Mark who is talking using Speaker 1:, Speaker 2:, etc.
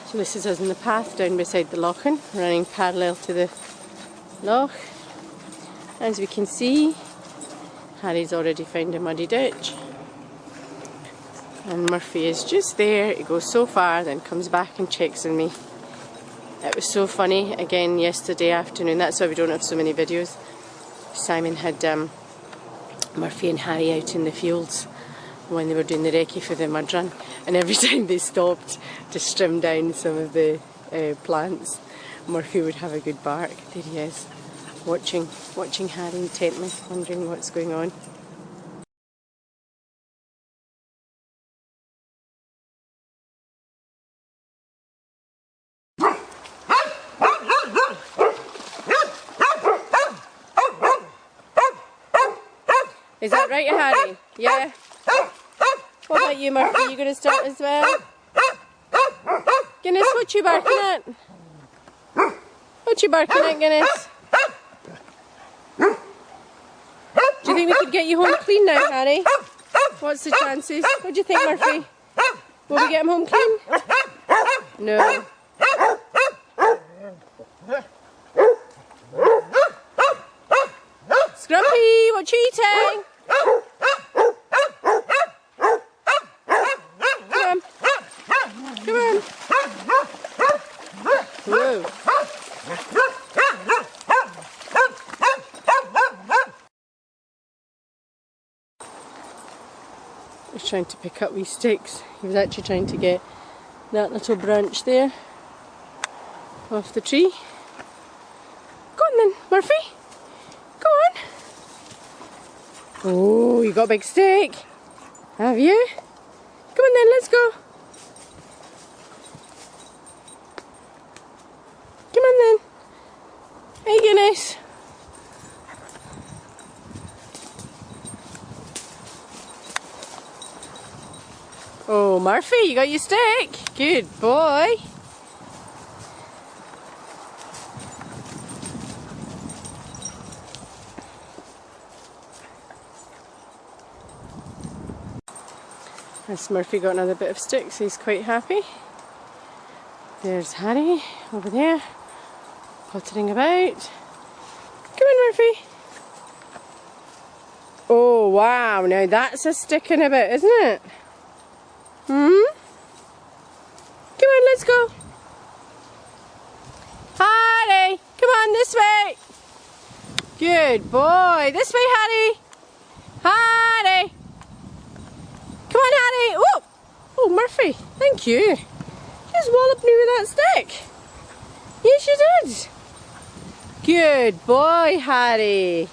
Speaker 1: So this is us in the path down beside the lochen, running parallel to the loch. As we can see, Harry's already found a muddy ditch. And Murphy is just there. He goes so far, then comes back and checks on me. It was so funny, again yesterday afternoon, that's why we don't have so many videos. Simon had Murphy and Harry out in the fields when they were doing the recce for the mud run, and every time they stopped to trim down some of the plants, Murphy would have a good bark. There he is, watching Harry intently, wondering what's going on. Is that right, Harry? Yeah? What about you, Murphy? Are you going to start as well? Guinness, what you barking at? What you barking at, Guinness? Do you think we could get you home clean now, Harry? What's the chances? What do you think, Murphy? Will we get him home clean? No. Scrumpy, what you eating? Come on. Whoa. He's trying to pick up these sticks. He was actually trying to get that little branch there off the tree. Go on then, Murphy. Go on. Oh, you got a big stick. Have you? Come on then, let's go. Come on then. Hey, Guinness. Oh, Murphy, you got your stick. Good boy. As Murphy got another bit of sticks, he's quite happy. There's Harry over there, pottering about. Come on, Murphy. Oh wow, now that's a sticking a bit, isn't it? Hmm? Come on, let's go. Harry, come on this way. Good boy. This way, Harry. Harry. Come on, Harry. Oh, oh, Murphy. Thank you. You just walloped me with that stick. Yes, you did. Good boy, Harry.